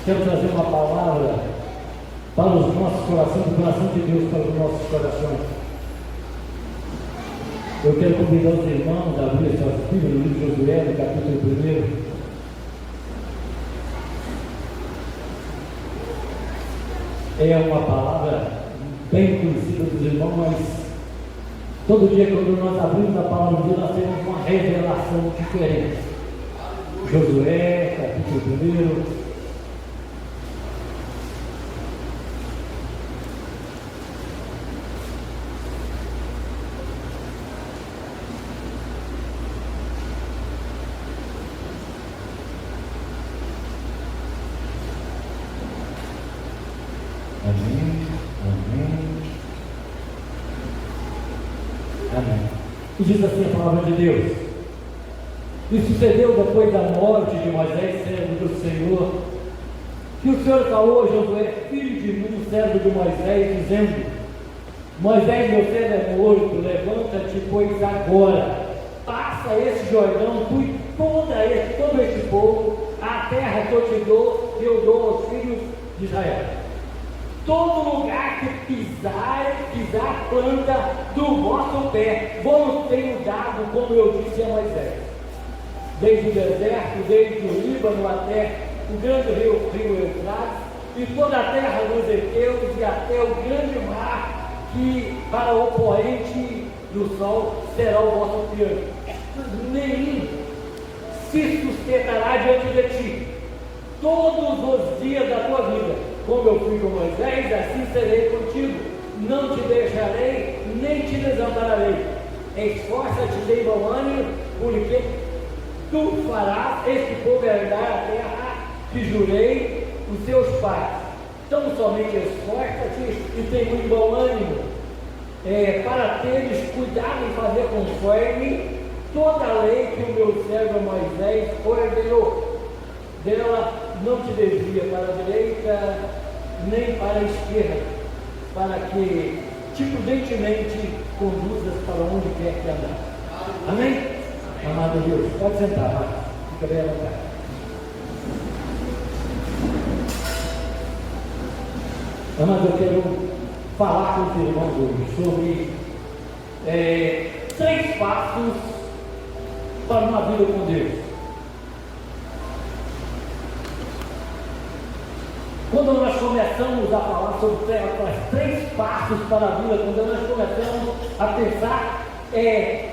quero trazer uma palavra para os nossos corações, o coração de Deus para os nossos corações. Eu quero convidar os irmãos a abrir suas Bíblias no livro de Josué, no capítulo 1. É uma palavra bem conhecida dos irmãos, mas todo dia quando nós abrimos a palavra de Deus, nós temos uma revelação diferente. Josué, capítulo 1. E diz assim a palavra de Deus: e sucedeu depois da morte de Moisés, servo do Senhor, que o Senhor falou a Josué, filho de Nun, servo de Moisés, dizendo: Moisés, meu servo é morto, levanta-te, pois agora passa esse Jordão, tu e todo este povo, a terra que eu dou aos filhos de Israel. Todo lugar que pisar planta do vosso pé, vos tenho dado, como eu disse a Moisés. Desde o deserto, desde o Líbano até o grande rio Eufrates, e toda a terra dos heteus e até o grande mar, que para o poente do sol será o vosso piano. Nenhum se sustentará diante de ti todos os dias da tua vida. Como eu fui com Moisés, assim serei contigo. Não te deixarei, nem te desampararei. Esforça-te de bom ânimo, porque tu farás este povo herdar a terra que jurei os seus pais. Então somente esforça-te e tem muito bom ânimo, para teres cuidado em fazer conforme toda a lei que o meu servo Moisés ordenou. Dela não te desvia para a direita nem para a esquerda, para que te prudentemente conduzas para onde quer que andar. Amém? Amado Deus, pode sentar, vai. Fica bem à vontade. Amado, eu quero falar com os irmãos hoje sobre 3 passos para uma vida com Deus. Quando nós começamos a falar sobre os 3 passos para a vida, quando nós começamos a pensar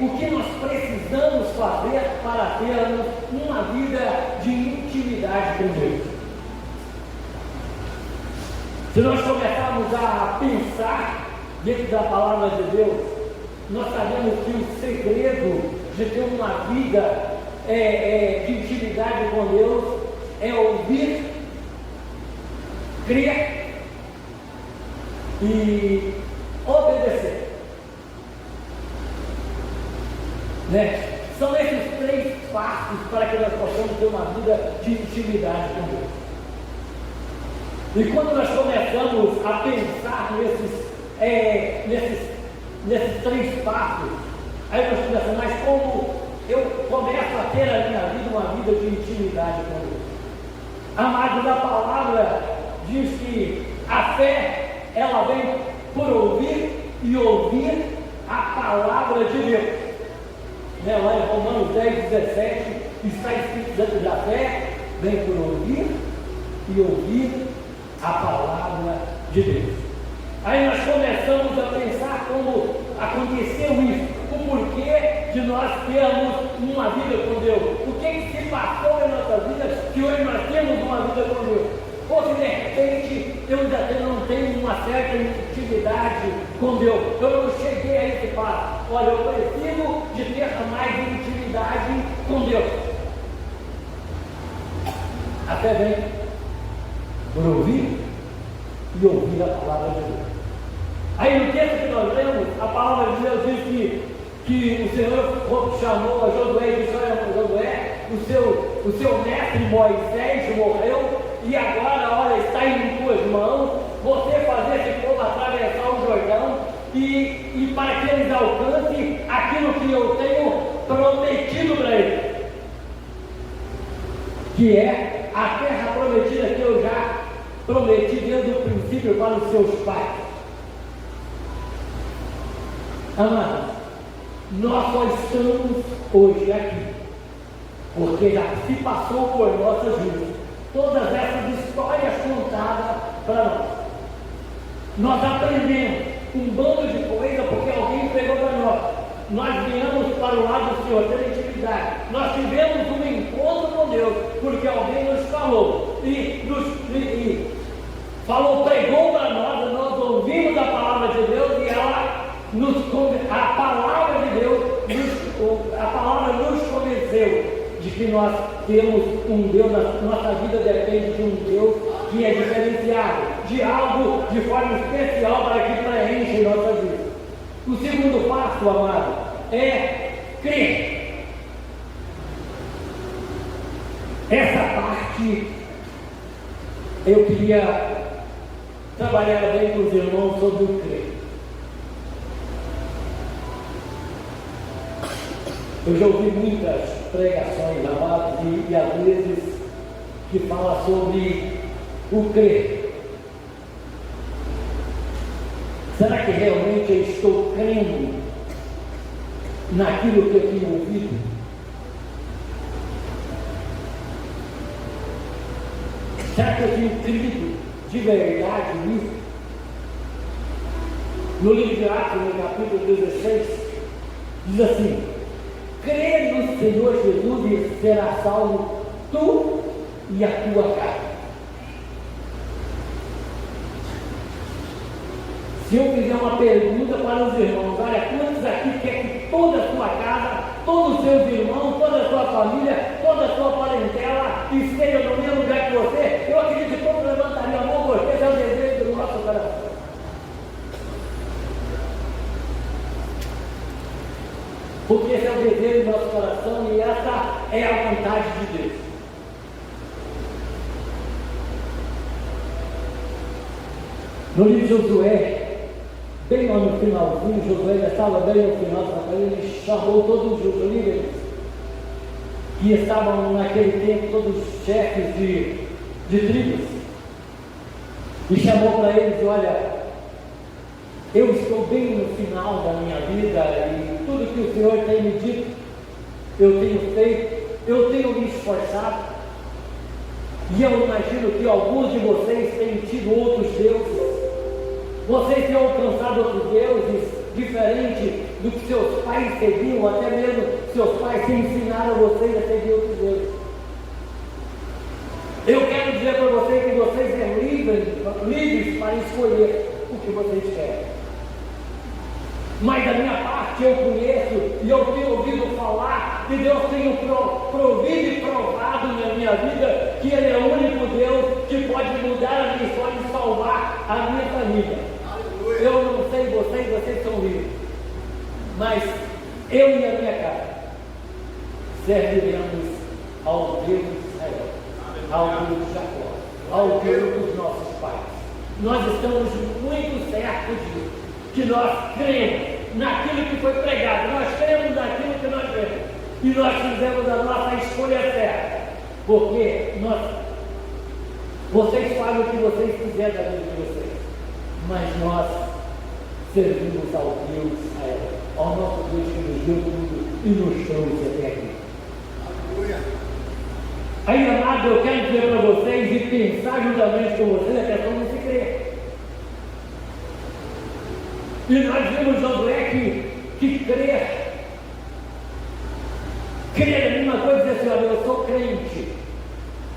o que nós precisamos fazer para termos uma vida de intimidade com Deus. Se nós começarmos a pensar dentro da palavra de Deus, nós sabemos que o segredo de ter uma vida de intimidade com Deus é ouvir, crer e obedecer. São esses 3 passos para que nós possamos ter uma vida de intimidade com Deus. E quando nós começamos a pensar nesses 3 passos, aí nós começamos, mas como eu começo a ter a minha vida uma vida de intimidade com Deus? Amado, da palavra diz que a fé, ela vem por ouvir e ouvir a palavra de Deus. Lá em Romanos 10, 17, está escrito que a fé vem por ouvir e ouvir a palavra de Deus. Aí nós começamos a pensar como aconteceu isso, o porquê de nós termos uma vida com Deus, o que se passou na nossa vida que hoje nós temos uma vida com Deus. Ou se de repente eu ainda não tenho uma certa intimidade com Deus, eu não cheguei a esse passo. Olha, eu preciso de ter mais intimidade com Deus. A fé vem por ouvir e ouvir a palavra de Deus. Aí no texto que nós lemos, a palavra de Deus diz que o Senhor chamou a Josué e disse: olha, Josué, o seu mestre Moisés morreu, e agora, está em tuas mãos, você fazer esse povo atravessar o Jordão, e para que eles alcancem aquilo que eu tenho prometido para eles, que é a terra prometida que eu já prometi desde o princípio para os seus pais. Amados, nós só estamos hoje aqui porque já se passou por nossas vidas todas essas histórias contadas para nós. Nós aprendemos um bando de coisa porque alguém pregou para nós. Nós viemos para o lado do Senhor, ter intimidade. Nós tivemos um encontro com Deus porque alguém nos falou e falou, pregou para nós ouvimos a palavra de Deus e a palavra de Deus, a palavra nos convenceu de que nós temos um Deus, nossa vida depende de um Deus que é diferenciado, de algo de forma especial para que preenche nossa vida. O segundo passo, amado, é crer. Essa parte eu queria trabalhar bem com os irmãos sobre o crer. Eu já ouvi muitas pregações, amados, e às vezes que fala sobre o crer. Será que realmente eu estou crendo naquilo que eu tenho ouvido? Será que eu tenho crido de verdade nisso? No livro de Atos, no capítulo 16, diz assim: crê no Senhor Jesus e será salvo tu e a tua casa. Se eu fizer uma pergunta para os irmãos, olha, quantos aqui quer que toda a sua casa, todos os seus irmãos, toda a sua família, toda a sua parentela estejam no mesmo lugar que você? Eu acredito que todos levantariam a mão, porque esse é o desejo do nosso coração. Porque esse é o desejo do nosso coração e essa é a vontade de Deus. No livro de Josué, bem lá no finalzinho, Josué já estava bem no final, ele chamou todos os líderes que estavam naquele tempo, todos os chefes de tribos, e chamou para eles: olha, eu estou bem no final da minha vida e tudo que o Senhor tem me dito, eu tenho feito, eu tenho me esforçado, e eu imagino que alguns de vocês têm tido outros deuses, vocês têm alcançado outros deuses diferentes do que seus pais serviam, até mesmo seus pais se ensinaram a vocês a servir outros deuses. Eu quero dizer para vocês que vocês são livres para escolher o que vocês querem. Mas da minha parte eu conheço e eu tenho ouvido falar que Deus tem provido e provado na minha vida que Ele é o único Deus que pode mudar a minha história e salvar a minha família. Aleluia. Eu não sei vocês são livres, mas eu e a minha casa serviremos ao Deus de Israel, ao Deus de Jacó, ao Deus dos nossos pais. Nós estamos muito certos disso, que nós cremos naquilo que foi pregado, nós cremos naquilo que nós vemos, e nós fizemos a nossa escolha certa, porque vocês fazem o que vocês quiserem da vida de vocês, mas nós servimos ao Deus de Israel, ao nosso Deus que nos deu tudo e nos trouxe até aqui. Aleluia. Aí, amado, eu quero dizer para vocês e pensar juntamente com vocês a questão de se crer. E nós vimos Josué que crer é a mesma coisa, dizer assim: olha, eu sou crente.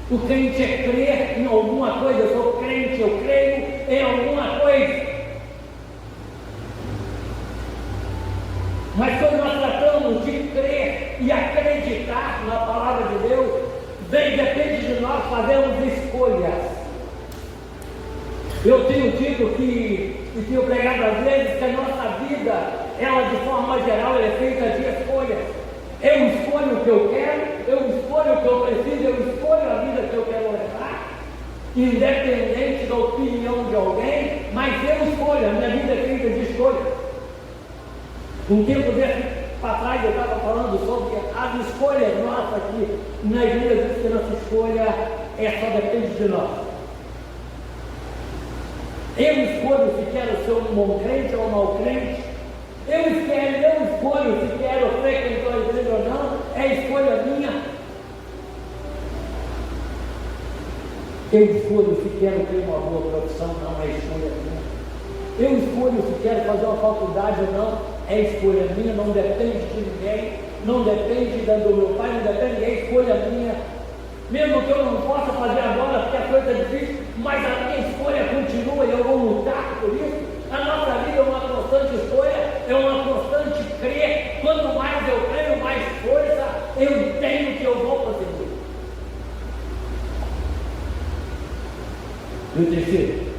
O crente é crer em alguma coisa, eu sou crente, eu creio em alguma coisa. Mas quando nós tratamos de crer e acreditar na palavra de Deus, depende de nós fazermos escolhas. Eu tenho dito e tenho pregado às vezes que a nossa vida, ela de forma geral, é feita de escolhas. Eu escolho o que eu quero, eu escolho o que eu preciso, eu escolho a vida que eu quero levar, independente da opinião de alguém, mas eu escolho, a minha vida é feita de escolhas. Um tempo desse para trás eu estava falando sobre as escolhas nossas aqui na igreja, diz que nossa escolha só depende de nós. Eu escolho se quero ser um bom crente ou um mau crente. Eu escolho se quero frequentar a igreja ou não. É escolha minha. Eu escolho se quero ter uma boa profissão, não é escolha minha. Eu escolho se quero fazer uma faculdade ou não, é escolha minha, não depende de ninguém, não depende do meu pai, não depende, é escolha minha. Mesmo que eu não possa fazer agora, porque a coisa é difícil, mas a minha escolha continua e eu vou lutar por isso. A nossa vida é uma constante escolha, é uma constante crer. Quanto mais eu creio, mais força eu tenho que eu vou conseguir. E o terceiro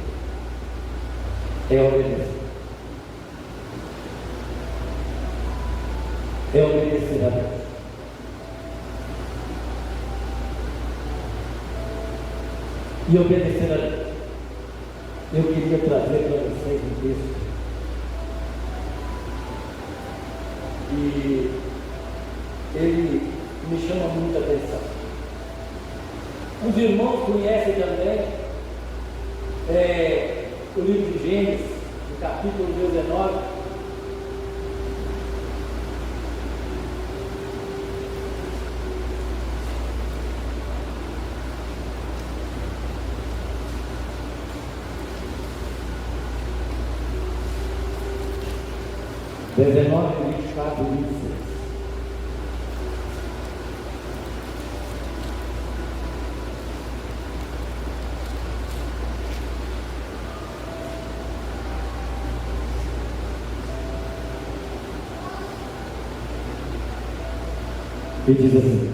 é obedecer. É obedecer a Deus. E obedecer a Deus. Eu queria trazer para vocês um texto. E ele me chama muita atenção. Os irmãos conhecem também o livro de Gênesis, no capítulo 19. (19, 24 e 26). E diz assim: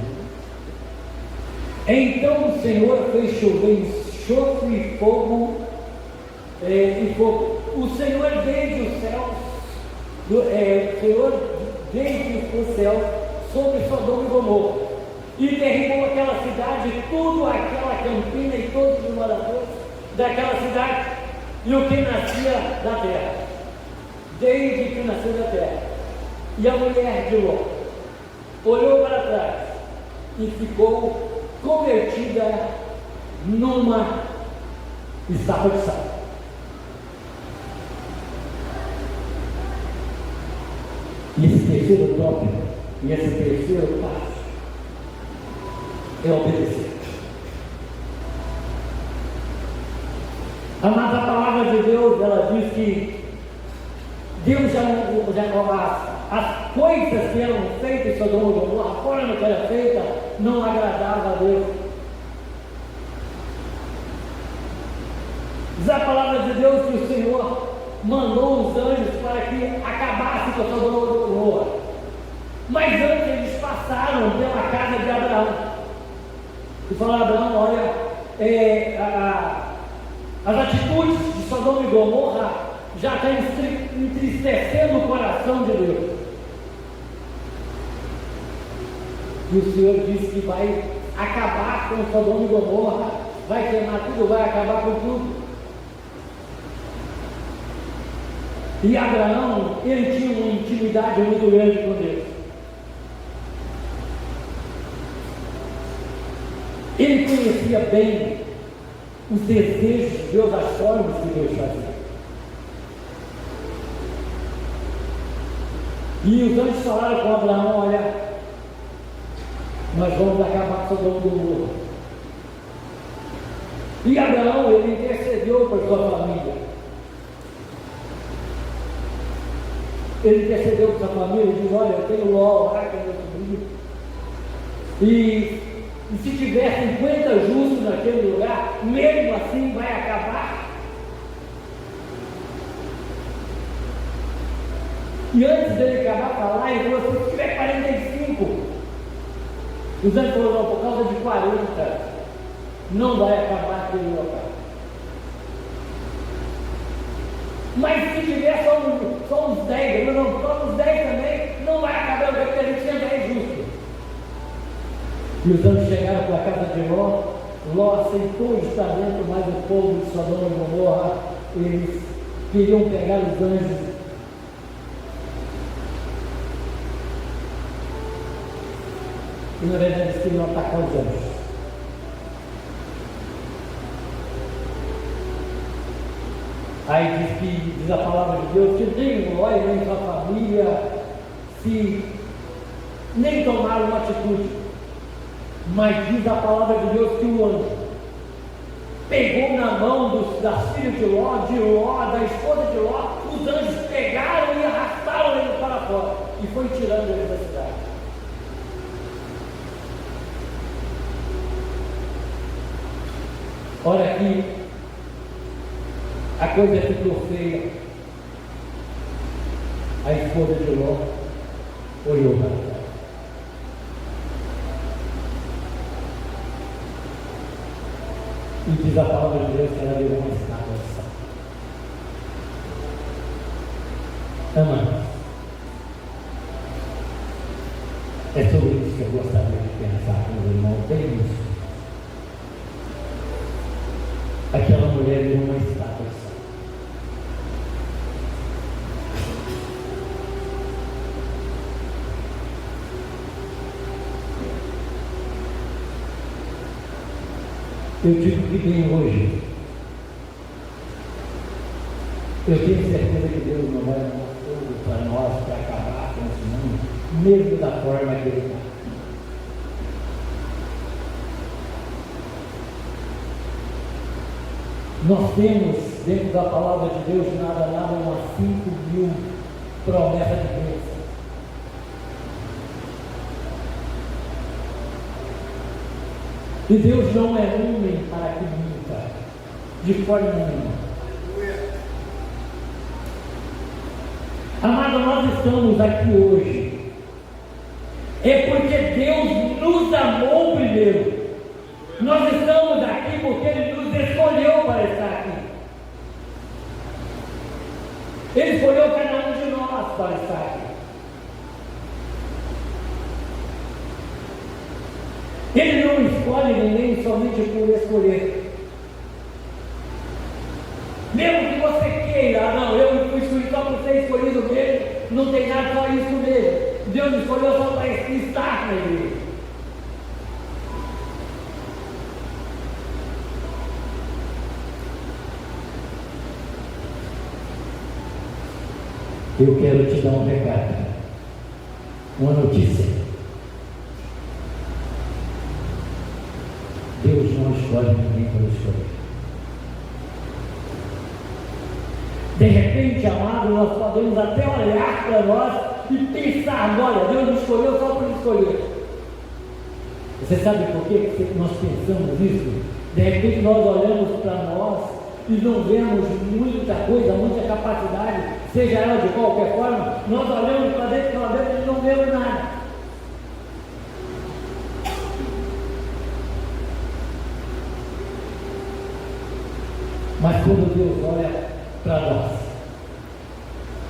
então o Senhor fez chover enxofre e fogo, O Senhor desde os céus, o Senhor desde o céu sobre Sodoma e Gomorra, e derribou aquela cidade, tudo aquela campina e todos os moradores daquela cidade, e o que nascia da terra, desde que nasceu da terra. E a mulher de Ló olhou para trás e ficou convertida numa estátua de sal. E esse terceiro tópico, e esse terceiro passo é obedecer. Mas a palavra de Deus, ela diz que Deus as coisas que eram feitas em Sodoma e Gomorra, a forma que era feita, não agradava a Deus. Diz a palavra de Deus que o Senhor mandou os anjos para que acabasse com Sodoma e Gomorra. Mas antes eles passaram pela casa de Abraão e falaram: Abraão, olha, as atitudes de Sodoma e Gomorra já estão entristecendo o coração de Deus. E o Senhor disse que vai acabar com Sodoma e Gomorra, vai queimar tudo, vai acabar com tudo. E Abraão, ele tinha uma intimidade muito grande com Deus. Ele conhecia bem os desejos de Deus, as formas que Deus fazia. E os anjos falaram com Abraão: olha, nós vamos acabar com Sodoma e Gomorra. E Abraão, ele intercedeu por sua família. Ele intercedeu por sua família e disse: olha, eu tenho Ló lá, que é meu sobrinho. E se tiver 50 justos naquele lugar, mesmo assim vai acabar. E antes dele acabar para lá, ele falou assim: se tiver 45, os anjos falaram: não, por causa de 40, não vai acabar aquele local. Mas se tiver só uns 10, não, só uns 10 também, não vai acabar, porque a gente tinha 10 justos. E os anjos chegaram para a casa de Ló. Ló aceitou estar dentro, mas o povo de Sodoma e Gomorra, eles queriam pegar os anjos. E na verdade eles queriam atacar os anjos. Aí diz a palavra de Deus que nem olha nem sua família se nem tomaram uma atitude, mas diz a palavra de Deus que o anjo pegou na mão das filhas de Ló, da esposa de Ló. Os anjos pegaram e arrastaram ele para fora e foi tirando ele da cidade. Olha aqui, a coisa ficou feia. A esposa de Ló olhou para trás. E diz a palavra de Deus que ela levou uma estátua de sal. Amados, é sobre isso que eu gostaria de pensar com os irmãos, bem isso. Aquela mulher levou uma estátua de sal. Eu digo que bem hoje, eu tenho certeza que Deus não vai dar tudo para nós, para acabar com esse mundo, mesmo da forma que Ele está. Nós temos, dentro da palavra de Deus, nada, umas 5.000 promessas de Deus. E Deus não é homem para que minta, de forma nenhuma. Amado, nós estamos aqui hoje, é porque Deus nos amou primeiro. Nós estamos aqui porque Ele nos escolheu para estar aqui. Ele escolheu cada um de nós para estar aqui. Ele não escolhe ninguém somente por escolher. Mesmo que você queira, não, eu fui escolhido só por ser escolhido mesmo, não tem nada, só isso mesmo. Deus me escolheu só para estar na igreja. Eu quero te dar um recado, uma notícia. Deus não escolhe ninguém para escolher. De repente, amado, nós podemos até olhar para nós e pensar, olha, Deus nos escolheu só por escolher. Você sabe por que nós pensamos isso? De repente nós olhamos para nós e não vemos muita coisa, muita capacidade, seja ela de qualquer forma, nós olhamos para dentro e não vemos nada. Mas quando Deus olha para nós,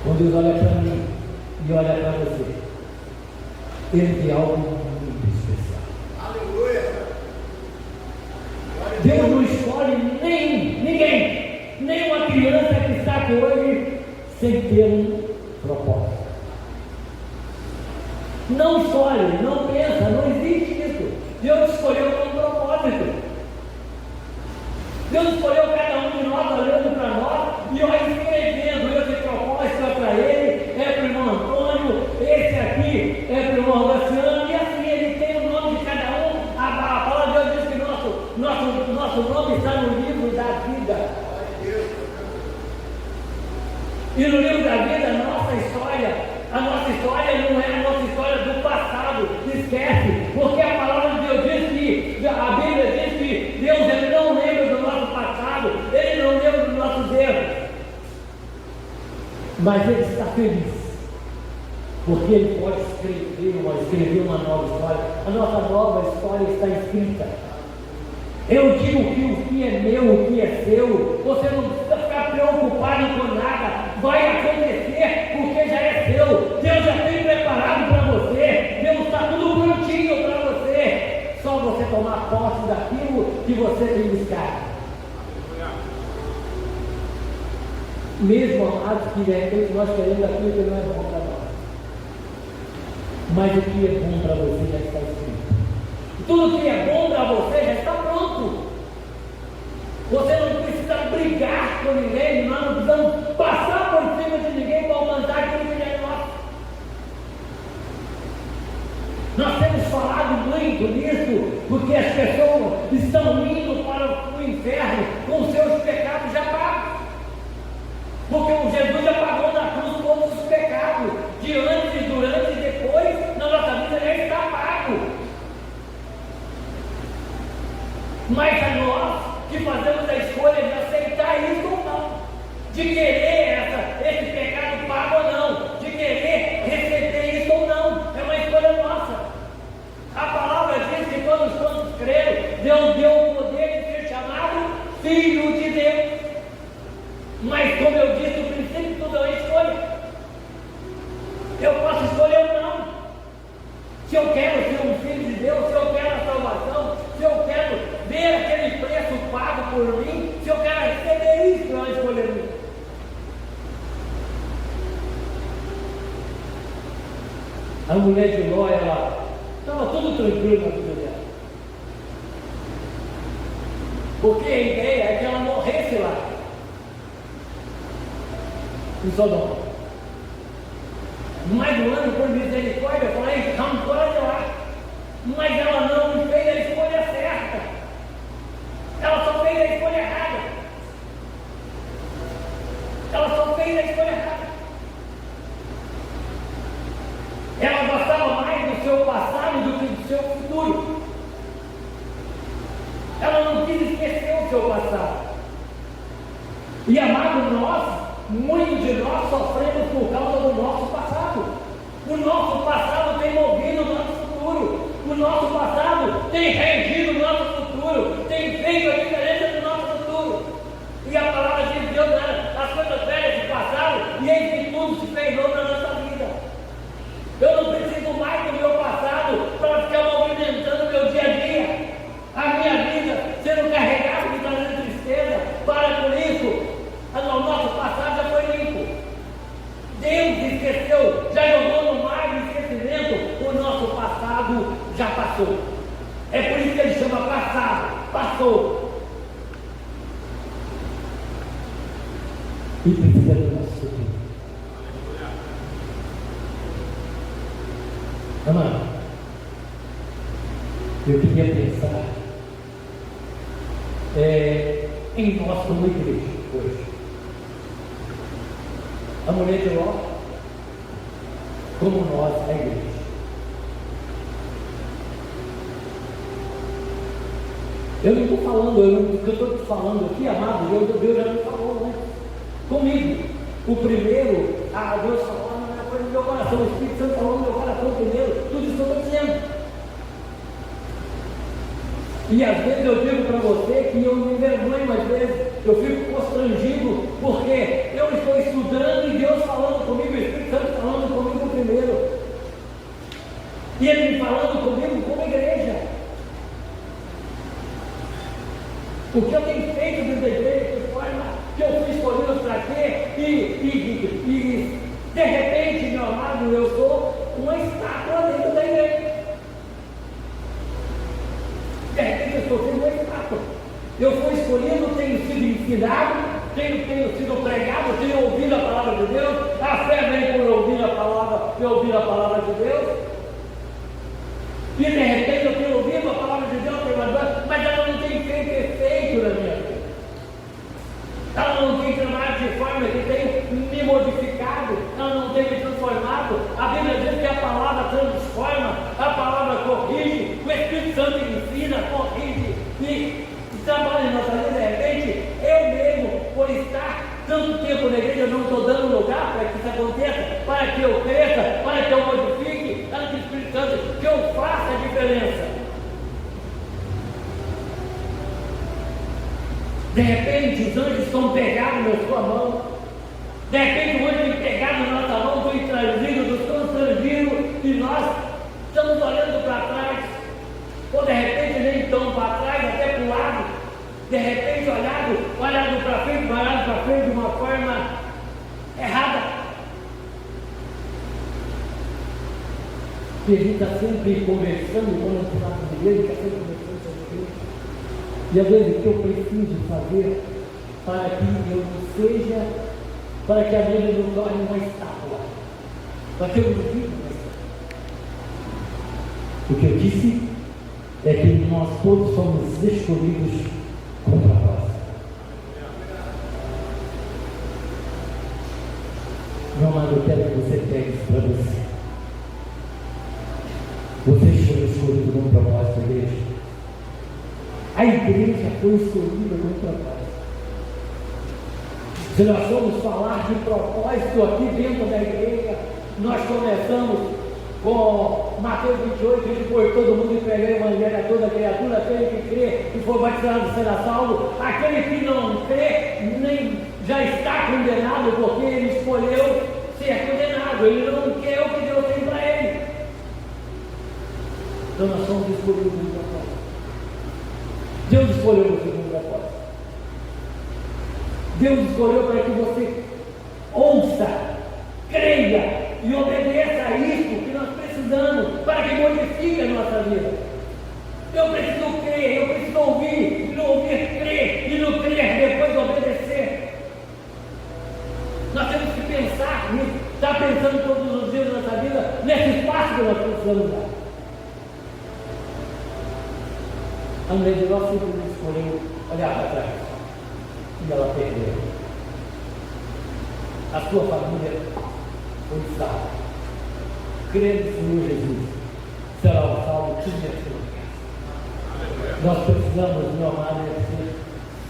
quando Deus olha para mim e olha para você, Ele vê algo muito especial. Aleluia! Deus não escolhe ninguém, nem uma criança que está aqui hoje sem ter um propósito. Não escolhe, não pensa, não existe isso. Deus escolheu com um propósito. Deus escolheu cada um de nós, olhando para nós e olha escrevendo, esse propósito é para ele, é para o irmão Antônio, esse aqui é para o irmão Luciano, e assim ele tem o nome de cada um. A palavra de Deus diz que nosso nome está no livro da vida. E no livro da vida, a nossa história não é a nossa história do passado, esquece, porque a palavra de Deus diz que, a Bíblia diz que Deus ele não lembra do nosso passado, Ele não lembra dos nossos erros, mas Ele está feliz, porque Ele pode escrever uma nova história. A nossa nova história está escrita. Eu digo que o que é meu, o que é seu, você não precisa ficar preocupado com nada, vai acontecer porque já é seu. Deus já tem preparado para você, Deus está tudo prontinho para você, só você tomar posse daquilo que você tem buscado. Mesmo, amados, que de repente nós queremos aquilo que não é bom para nós, mas o que é bom para você já está escrito. Tudo que é bom para você já está pronto. Você não precisa brigar brigar com ninguém, nós não precisamos passar por cima de ninguém para alcançar aquilo que é nosso. Nós temos falado muito nisso, porque as pessoas estão indo para o inferno com seus pecados já pagos. Porque o Jesus já pagou na cruz todos os pecados, de antes, durante e depois, na nossa vida já está pago. Mas a nós que fazemos a escolha de aceitar isso ou não, de querer esse pecado pago ou não, de querer receber isso ou não, é uma escolha nossa. A palavra diz que todos quantos creram, Deus deu o poder de ser chamado Filho de Deus. Mas como eu disse no princípio, tudo é uma escolha. Eu posso escolher ou não. Se eu quero ser um filho de Deus, se eu quero a salvação, se eu quero ver aquele preço pago por mim, se eu quero receber isso, é uma escolha minha. A mulher de Ló, ela estava tudo tranquilo na vida dela. Porque a ideia é que ela morresse lá, em Sodoma. Mas o anjo, por misericórdia, falou: não pode lá. Mas ela não fez a escolha certa. Ela só fez a escolha errada. Ela só fez a escolha errada. Ela gostava mais do seu passado do que do seu futuro. Ela não quis esquecer o seu passado. E amado, muitos de nós sofremos por causa do nosso passado. O nosso passado tem movido o nosso futuro. O nosso passado tem regido o nosso futuro. Tem feito a diferença do nosso futuro. E a palavra de Deus, as coisas velhas se passaram e eis que tudo se fez novo na nossa vida. Eu não preciso mais do meu passado para ficar movimentando o meu dia a dia. A minha vida sendo carregada de trazendo tristeza. Para com isso. O nosso passado já foi limpo. Deus esqueceu, já jogou no mar de esquecimento. O nosso passado já passou. É por isso que ele chama passado. Passou. E precisa do nosso futuro. Amado, eu queria pensar em nós como igreja hoje. A mulher de Ló, como nós, a igreja. Eu não estou falando, o que eu estou te falando aqui, amado, Deus já me falou, né? Comigo. O primeiro, Deus falou na coisa do meu coração, o Espírito Santo falou no meu coração primeiro, tudo isso que eu estou dizendo. E às vezes eu digo para você que eu me envergonho, às vezes eu fico constrangido, porque eu estou estudando e Deus falando comigo, o Espírito Santo falando comigo primeiro. E Ele falando comigo como igreja. O que eu tenho feito dentro da igreja, de forma que eu fui escolhido para quê? E de repente, meu amado, eu sou uma estátua dentro da igreja. De repente eu estou sendo uma estátua. Eu fui escolhido, tenho sido ensinado, tenho sido pregado, tenho ouvido a palavra de Deus. A fé vem por ouvir a palavra de Deus. E de repente eu tenho ouvido a palavra de Deus, mas ela não tem feito efeito na minha vida. Ela não tem trabalhado de forma que tem me modificado, ela não tem me transformado. A Bíblia diz que a palavra transforma, a palavra corrige, o Espírito Santo ensina, corrige e trabalha em nossa vida. De repente, eu mesmo, por estar tanto tempo na igreja, eu não estou dando lugar para que isso aconteça, para que eu cresça, para que eu modifique, para que o Espírito Santo, que eu faça a diferença. De repente, os anjos estão pegados na sua mão. De repente, o anjo vem pegado na nossa mão, foi trazido, nos constrangido, e nós estamos olhando para trás. Ou de repente, nem tão para trás, até para o lado. De repente, olhado para frente de uma forma errada. E a gente está sempre conversando, quando a gente está com igreja, está sempre conversando sobre isso. E às vezes o que eu preciso fazer para que eu não seja, para que a minha não torne uma estátua, para que eu não viva uma estátua. O que eu disse é que nós todos somos escolhidos com propósito. Meu amado, eu quero que você pegue isso para você. Vocês foram escolhidos com propósito, igreja. A igreja foi escolhida com propósito. Se nós formos falar de propósito aqui dentro da igreja, nós começamos com Mateus 28, que foi todo mundo que pregou o evangelho a toda criatura, aquele que crê e for batizado será salvo, aquele que não crê nem já está condenado, porque ele escolheu ser condenado, ele não quer o que Deus tem para ele. Então nós somos escolhidos com propósito. Deus escolheu você com propósito. Deus escolheu para que você ouça, creia e obedeça a isso que nós precisamos para que modifique a nossa vida. Eu preciso crer, eu preciso ouvir, e no ouvir crer, e no crer depois obedecer. Nós temos que pensar nisso, estar pensando todos os dias da nossa vida nesse espaço que nós precisamos dar. A mulher de nós simplesmente escolheu olhar para trás e ela perdeu. A sua família foi salva. Crendo no Senhor Jesus, será o salvo que merece. Nós precisamos, meu amado, ser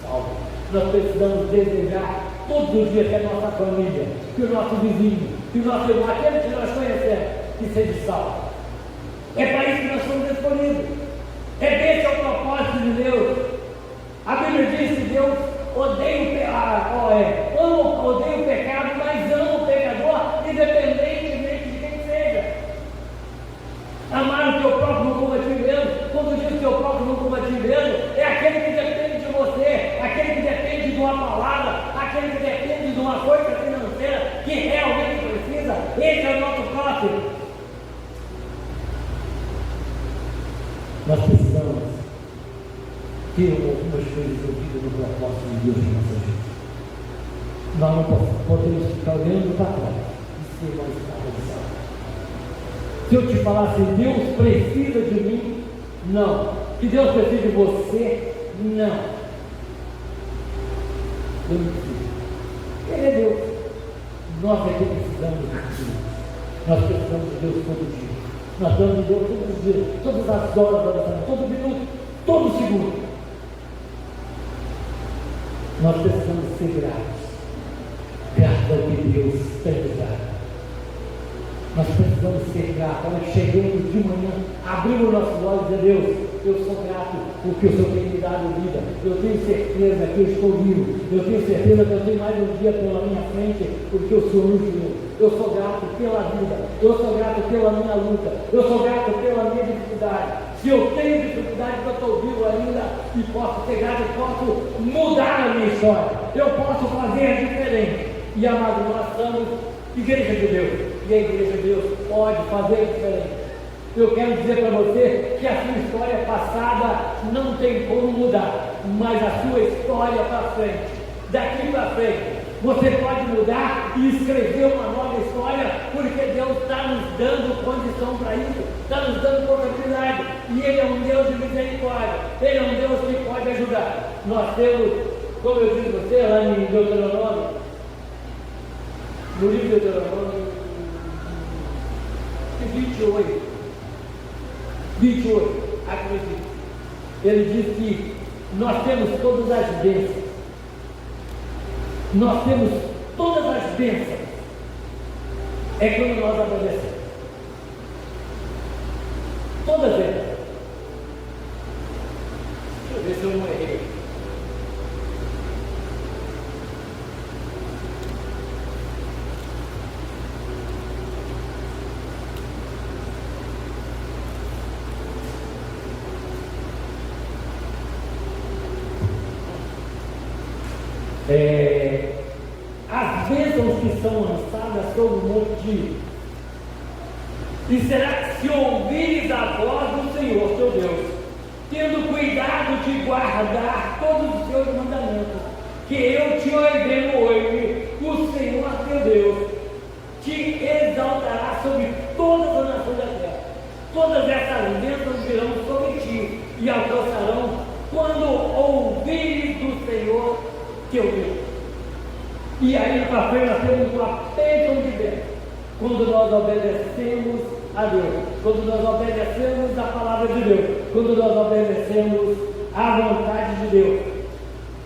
salvos. Nós precisamos desejar todos os dias que a nossa família, que o nosso vizinho, que o nosso irmão, aquele que nós conhecemos, que seja salvo. É para isso que nós somos escolhidos. Esse é o propósito de Deus. A Bíblia diz que Deus odeia o pecado, mas ama o pecador, independentemente de quem seja. Amar o teu próximo como a ti mesmo. Quando diz o teu próximo como a ti mesmo, é aquele que depende de você, aquele que depende de uma palavra, aquele que depende de uma coisa financeira que realmente precisa. Esse é o nosso próximo. Nós precisamos ter algumas coisas ouvidas no propósito de Deus em nossa vida. Nós não podemos ficar olhando para trás e ser uma estátua de sal. Se eu te falasse, Deus precisa de mim, não. Que Deus precisa de você, não. Eu não preciso. Ele é Deus. Nós é que precisamos de Deus. Nós precisamos de Deus todo dia. Nós damos de Deus todos os dias, todas as horas da oração, todo minuto, todo segundo. Nós precisamos ser gratos. Gratos ao que Deus tem nos dado. Nós precisamos ser gratos. Nós chegamos de manhã, abrimos nossos olhos e dizer, Deus, eu sou grato porque o Senhor tem me dado vida. Eu tenho certeza que eu estou vivo. Eu tenho certeza que eu tenho mais um dia pela minha frente porque o Senhor nos deu. Eu sou grato pela vida, eu sou grato pela minha luta, eu sou grato pela minha dificuldade. Se eu tenho dificuldade, eu estou vivo ainda e posso ser grato, eu posso mudar a minha história, eu posso fazer diferente. E amado, nós somos igreja de Deus, e a igreja de Deus pode fazer diferente. Eu quero dizer para você que a sua história passada não tem como mudar, mas a sua história para frente, daqui para frente, você pode mudar e escrever uma nova história, porque Deus está nos dando condição para isso, está nos dando possibilidade, e Ele é um Deus de misericórdia, Ele é um Deus que pode ajudar. Nós temos, como eu disse você, lá em Deuteronômio, no livro de Deuteronômio 28, acredito, ele diz que nós temos todas as bênçãos. Nós temos todas as bênçãos. É quando nós obedecemos. Todas elas. Deixa eu ver se eu não errei. As bênçãos que são lançadas sobre o monte, e será que se ouvires a voz do Senhor teu Deus, tendo cuidado de guardar todos os seus mandamentos que eu e alcançarão quando ouvires do Senhor teu Deus. E aí para frente nós temos uma bênção de Deus. Quando nós obedecemos a Deus, quando nós obedecemos a palavra de Deus, quando nós obedecemos a vontade de Deus,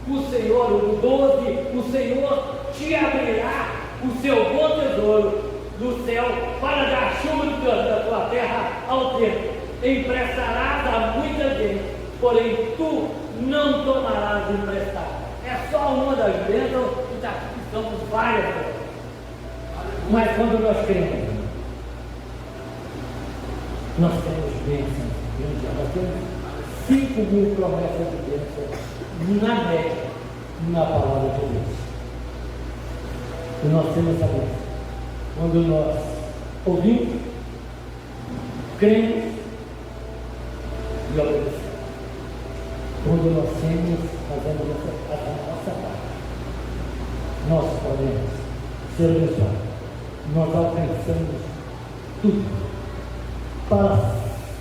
o Senhor, o 12, o Senhor te abrirá o seu bom tesouro do céu para dar chuva da tua terra ao tempo. Emprestarás a muita gente, porém tu não tomarás emprestado. É só uma das bênçãos, e daqui estamos várias coisas. Mas quando nós cremos, nós temos bênçãos grandes, nós temos 5.000 promessas de bênção na média, na palavra de Deus. E nós temos a bênção quando nós ouvimos, cremos e obedecemos. Quando nós fazemos a nossa parte, nós podemos ser abençoados. Nós alcançamos tudo. Para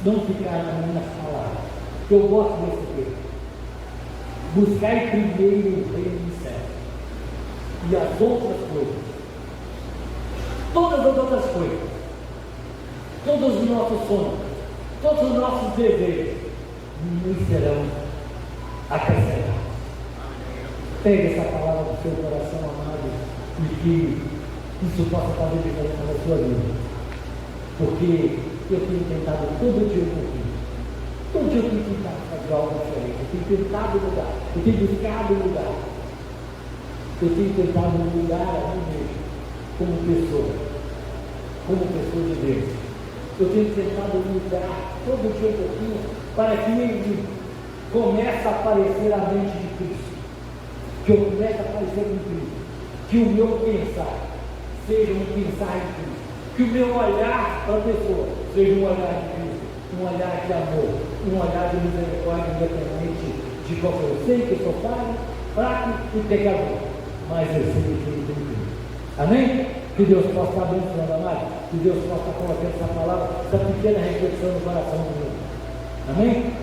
não ficar na minha palavra, eu gosto desse texto. Buscai primeiro o reino dos céus e as outras coisas, todas as outras coisas, todos os nossos sonhos, todos os nossos desejos nos serão acrescentados. Pegue essa palavra do seu coração, amado, e que isso possa fazer diferença na sua vida. Porque eu tenho tentado todo dia um pouquinho. Todo dia eu tenho tentado fazer algo diferente. Eu tenho tentado mudar. Eu tenho buscado mudar. Eu tenho tentado mudar a mim mesmo como pessoa de Deus. Eu tenho tentado mudar todo dia um pouquinho para que ele comece a aparecer a mente de Cristo. Que eu comece a aparecer em Cristo. Que o meu pensar seja um pensar em Cristo. Que o meu olhar para a pessoa seja um olhar de Cristo. Um olhar de amor. Um olhar de misericórdia, independente de qualquer. Eu sei que eu sou falho, fraco e pecador. Mas eu sei que ele tem Cristo. Amém? Que Deus possa estar abençoando, amado. Que Deus possa colocar essa palavra, essa pequena reflexão no coração do meu. Amém?